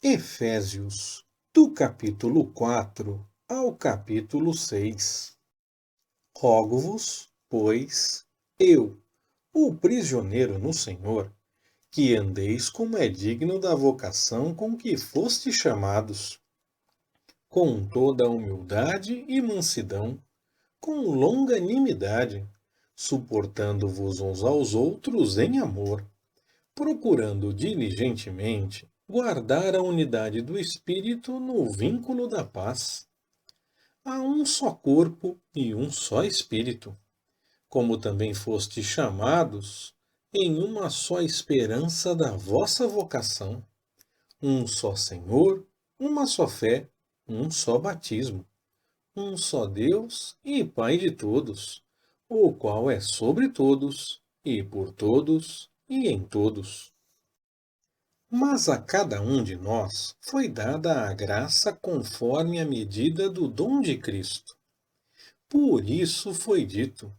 Efésios, do capítulo 4 ao capítulo 6. Rogo-vos, pois, eu, o prisioneiro no Senhor, que andeis como é digno da vocação com que fostes chamados, com toda a humildade e mansidão, com longanimidade, suportando-vos uns aos outros em amor, procurando diligentemente guardar a unidade do Espírito no vínculo da paz. Há um só corpo e um só Espírito, como também fostes chamados em uma só esperança da vossa vocação, um só Senhor, uma só fé, um só batismo, um só Deus e Pai de todos, o qual é sobre todos, e por todos, e em todos. Mas a cada um de nós foi dada a graça conforme a medida do dom de Cristo. Por isso foi dito: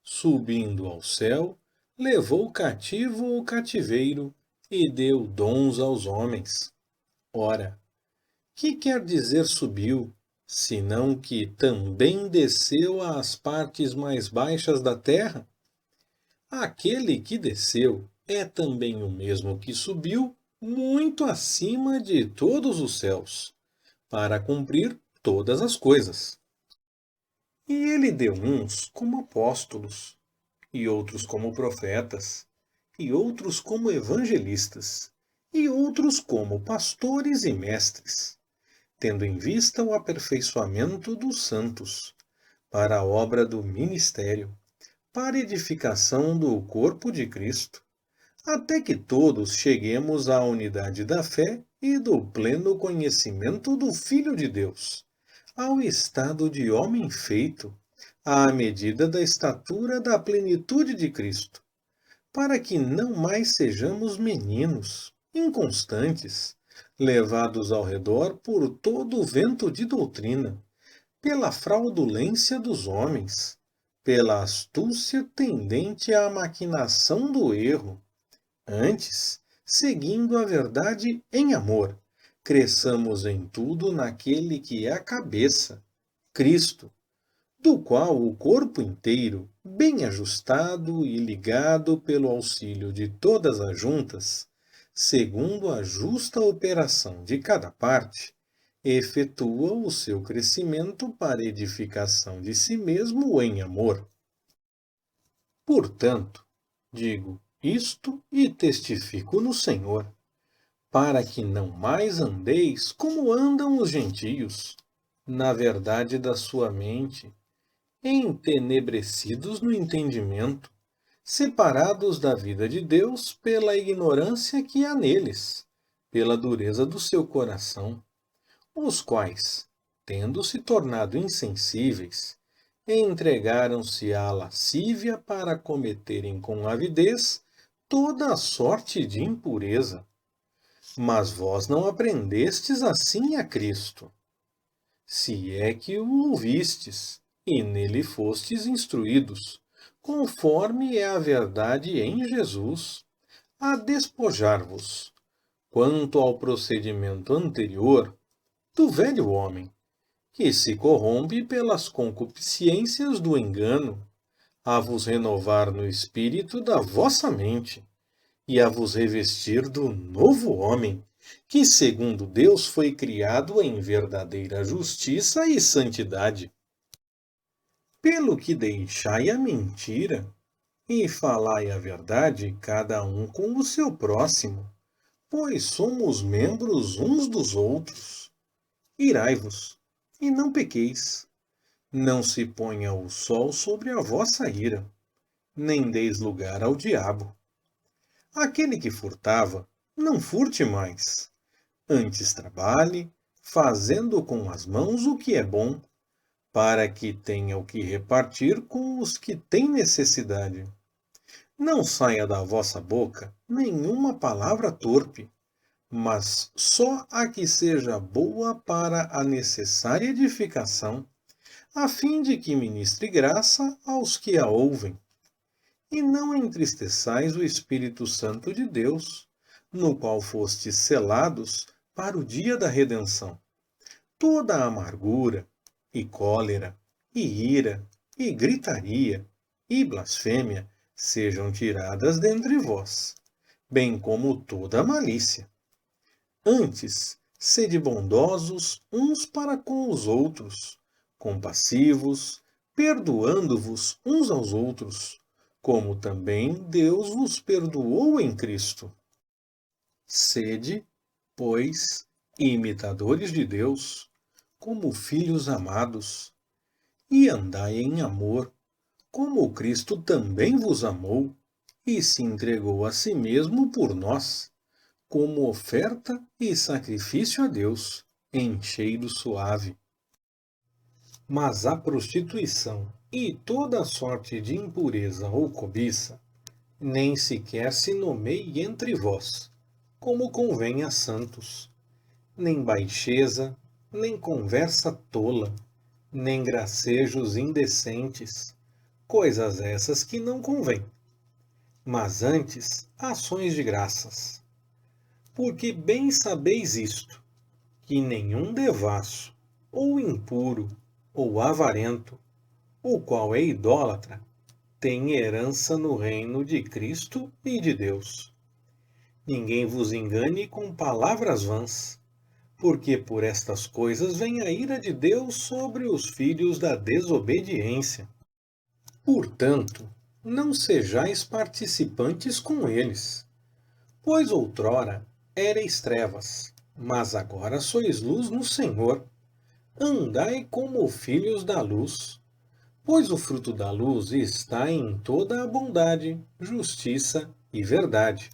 subindo ao céu, levou cativo o cativeiro e deu dons aos homens. Ora, que quer dizer subiu, senão que também desceu às partes mais baixas da terra? Aquele que desceu é também o mesmo que subiu muito acima de todos os céus, para cumprir todas as coisas. E ele deu uns como apóstolos, e outros como profetas, e outros como evangelistas, e outros como pastores e mestres, tendo em vista o aperfeiçoamento dos santos, para a obra do ministério, para a edificação do corpo de Cristo, até que todos cheguemos à unidade da fé e do pleno conhecimento do Filho de Deus, ao estado de homem feito, à medida da estatura da plenitude de Cristo, para que não mais sejamos meninos, inconstantes, levados ao redor por todo o vento de doutrina, pela fraudulência dos homens, pela astúcia tendente à maquinação do erro. Antes, seguindo a verdade em amor, cresçamos em tudo naquele que é a cabeça, Cristo, do qual o corpo inteiro, bem ajustado e ligado pelo auxílio de todas as juntas, segundo a justa operação de cada parte, efetua o seu crescimento para edificação de si mesmo em amor. Portanto, digo isto e testifico no Senhor, para que não mais andeis como andam os gentios, na verdade da sua mente, entenebrecidos no entendimento, separados da vida de Deus pela ignorância que há neles, pela dureza do seu coração, os quais, tendo se tornado insensíveis, entregaram-se à lascívia para cometerem com avidez toda a sorte de impureza. Mas vós não aprendestes assim a Cristo, se é que o ouvistes, e nele fostes instruídos, conforme é a verdade em Jesus, a despojar-vos, quanto ao procedimento anterior, do velho homem, que se corrompe pelas concupiscências do engano, a vos renovar no espírito da vossa mente, e a vos revestir do novo homem, que segundo Deus foi criado em verdadeira justiça e santidade. Pelo que deixai a mentira, e falai a verdade, cada um com o seu próximo, pois somos membros uns dos outros. Irai-vos, e não pequeis. Não se ponha o sol sobre a vossa ira, nem deis lugar ao diabo. Aquele que furtava, não furte mais. Antes trabalhe, fazendo com as mãos o que é bom, para que tenha o que repartir com os que têm necessidade. Não saia da vossa boca nenhuma palavra torpe, mas só a que seja boa para a necessária edificação, a fim de que ministre graça aos que a ouvem. E não entristeçais o Espírito Santo de Deus, no qual fostes selados para o dia da redenção. Toda a amargura, e cólera, e ira, e gritaria, e blasfêmia sejam tiradas dentre vós, bem como toda a malícia. Antes, sede bondosos uns para com os outros, compassivos, perdoando-vos uns aos outros, como também Deus vos perdoou em Cristo. Sede, pois, imitadores de Deus, como filhos amados, e andai em amor, como Cristo também vos amou e se entregou a si mesmo por nós, como oferta e sacrifício a Deus, em cheiro suave. Mas a prostituição e toda sorte de impureza ou cobiça nem sequer se nomeie entre vós, como convém a santos, nem baixeza, nem conversa tola, nem gracejos indecentes, coisas essas que não convêm, mas antes ações de graças. Porque bem sabeis isto, que nenhum devasso, ou impuro, ou avarento, o qual é idólatra, tem herança no reino de Cristo e de Deus. Ninguém vos engane com palavras vãs, porque por estas coisas vem a ira de Deus sobre os filhos da desobediência. Portanto, não sejais participantes com eles, pois outrora éreis trevas, mas agora sois luz no Senhor. Andai como filhos da luz, pois o fruto da luz está em toda a bondade, justiça e verdade,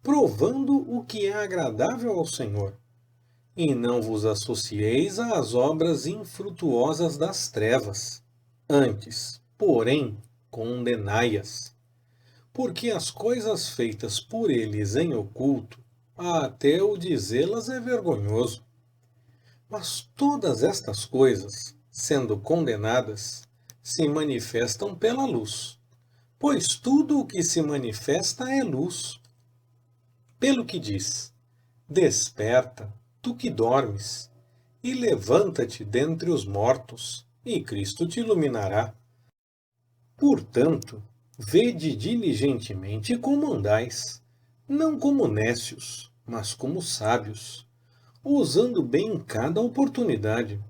provando o que é agradável ao Senhor. E não vos associeis às obras infrutuosas das trevas. Antes, porém, condenai-as. Porque as coisas feitas por eles em oculto, até o dizê-las é vergonhoso. Mas todas estas coisas, sendo condenadas, se manifestam pela luz, pois tudo o que se manifesta é luz. Pelo que diz: Desperta, tu que dormes, e levanta-te dentre os mortos, e Cristo te iluminará. Portanto, vede diligentemente como andais, não como nécios, mas como sábios, usando bem cada oportunidade,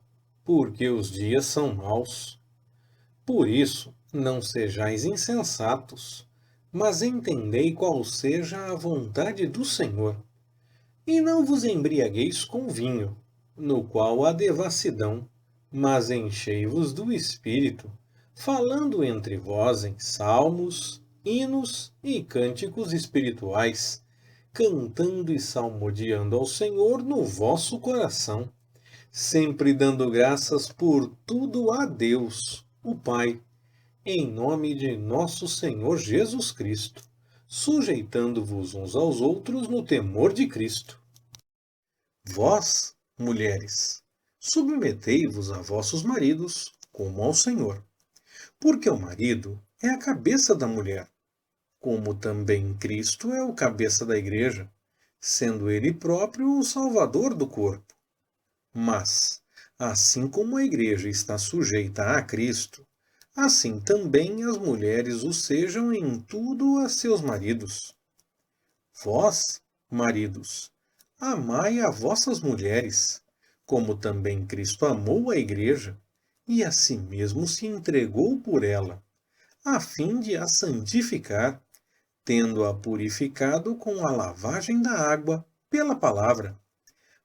porque os dias são maus. Por isso, não sejais insensatos, mas entendei qual seja a vontade do Senhor. E não vos embriagueis com vinho, no qual há devassidão, mas enchei-vos do Espírito, falando entre vós em salmos, hinos e cânticos espirituais, cantando e salmodiando ao Senhor no vosso coração, sempre dando graças por tudo a Deus, o Pai, em nome de nosso Senhor Jesus Cristo, sujeitando-vos uns aos outros no temor de Cristo. Vós, mulheres, submetei-vos a vossos maridos, como ao Senhor, porque o marido é a cabeça da mulher, como também Cristo é o cabeça da igreja, sendo ele próprio o Salvador do corpo. Mas, assim como a igreja está sujeita a Cristo, assim também as mulheres o sejam em tudo a seus maridos. Vós, maridos, amai a vossas mulheres, como também Cristo amou a igreja, e a si mesmo se entregou por ela, a fim de a santificar, tendo-a purificado com a lavagem da água pela palavra,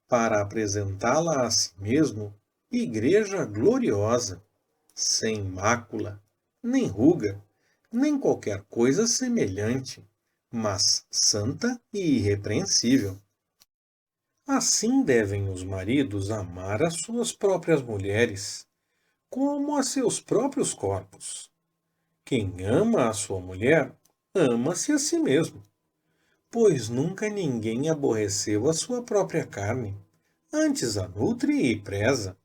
para apresentá-la a si mesmo, igreja gloriosa, sem mácula, nem ruga, nem qualquer coisa semelhante, mas santa e irrepreensível. Assim devem os maridos amar as suas próprias mulheres, como a seus próprios corpos. Quem ama a sua mulher, ama-se a si mesmo, pois nunca ninguém aborreceu a sua própria carne, antes a nutre e preza,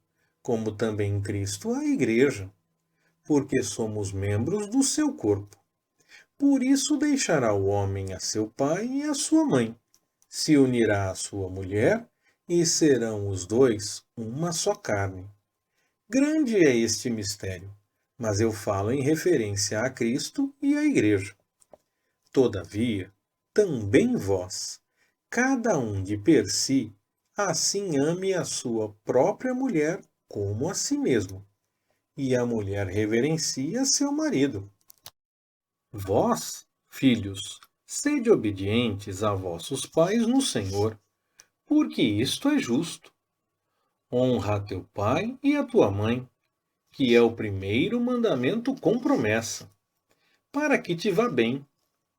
como também Cristo a igreja, porque somos membros do seu corpo. Por isso deixará o homem a seu pai e a sua mãe, se unirá à sua mulher, e serão os dois uma só carne. Grande é este mistério, mas eu falo em referência a Cristo e à Igreja. Todavia, também vós, cada um de per si, assim ame a sua própria mulher como a si mesmo, e a mulher reverencia seu marido. Vós, filhos, sede obedientes a vossos pais no Senhor, porque isto é justo. Honra a teu pai e a tua mãe, que é o primeiro mandamento com promessa, para que te vá bem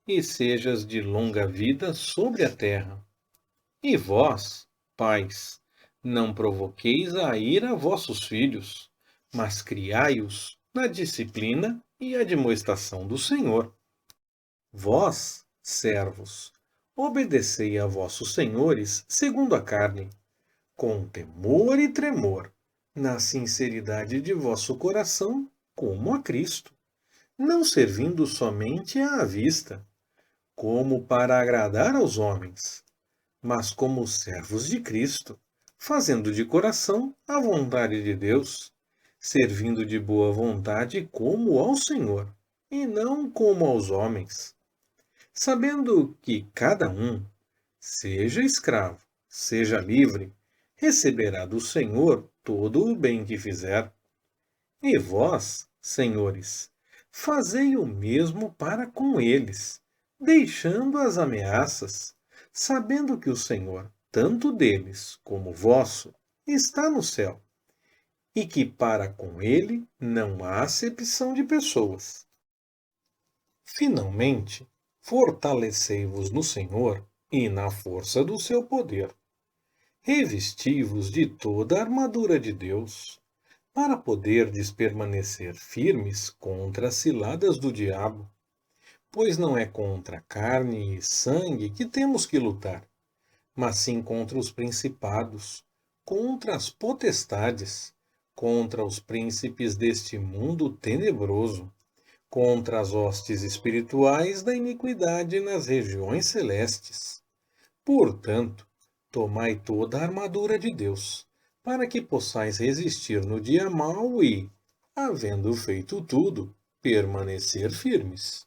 e sejas de longa vida sobre a terra. E vós, pais, não provoqueis a ira vossos filhos, mas criai-os na disciplina e admoestação do Senhor. Vós, servos, obedecei a vossos senhores segundo a carne, com temor e tremor, na sinceridade de vosso coração, como a Cristo, não servindo somente à vista, como para agradar aos homens, mas como servos de Cristo, fazendo de coração a vontade de Deus, servindo de boa vontade como ao Senhor, e não como aos homens, sabendo que cada um, seja escravo, seja livre, receberá do Senhor todo o bem que fizer. E vós, senhores, fazei o mesmo para com eles, deixando as ameaças, sabendo que o Senhor, tanto deles como vosso, está no céu, e que para com ele não há acepção de pessoas. Finalmente, fortalecei-vos no Senhor e na força do seu poder. Revesti-vos de toda a armadura de Deus, para poderdes permanecer firmes contra as ciladas do diabo. Pois não é contra carne e sangue que temos que lutar, mas sim contra os principados, contra as potestades, contra os príncipes deste mundo tenebroso, contra as hostes espirituais da iniquidade nas regiões celestes. Portanto, tomai toda a armadura de Deus, para que possais resistir no dia mau e, havendo feito tudo, permanecer firmes.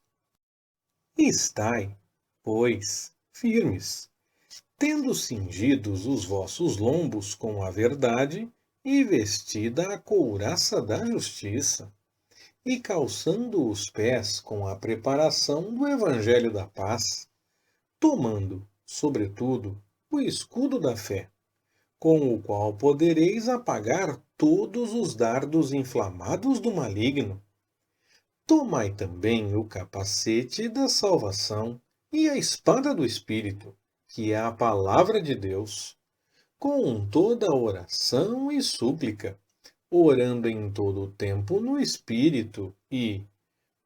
Estai, pois, firmes, tendo cingidos os vossos lombos com a verdade e vestida a couraça da justiça, e calçando os pés com a preparação do evangelho da paz, tomando, sobretudo, o escudo da fé, com o qual podereis apagar todos os dardos inflamados do maligno. Tomai também o capacete da salvação e a espada do Espírito, que é a palavra de Deus, com toda oração e súplica, orando em todo o tempo no Espírito e,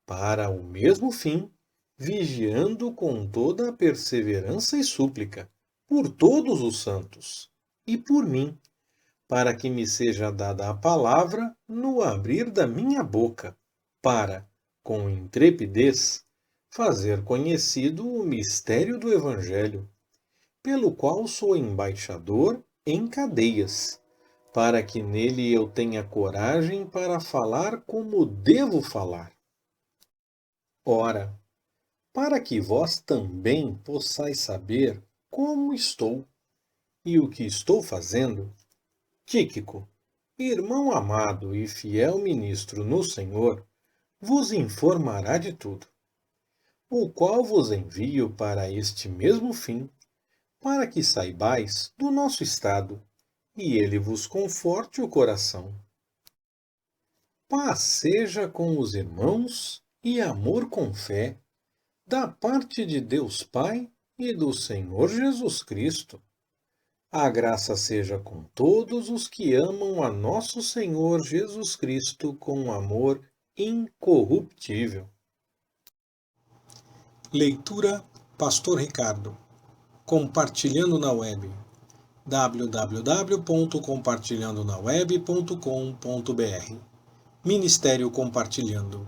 para o mesmo fim, vigiando com toda a perseverança e súplica, por todos os santos, e por mim, para que me seja dada a palavra no abrir da minha boca, para, com intrepidez, fazer conhecido o mistério do Evangelho, pelo qual sou embaixador em cadeias, para que nele eu tenha coragem para falar como devo falar. Ora, para que vós também possais saber como estou e o que estou fazendo, Tíquico, irmão amado e fiel ministro no Senhor, vos informará de tudo, o qual vos envio para este mesmo fim, para que saibais do nosso estado, e ele vos conforte o coração. Paz seja com os irmãos e amor com fé, da parte de Deus Pai e do Senhor Jesus Cristo. A graça seja com todos os que amam a nosso Senhor Jesus Cristo com amor incorruptível. Leitura Pastor Ricardo. Compartilhando na web. www.compartilhandonaweb.com.br Ministério Compartilhando.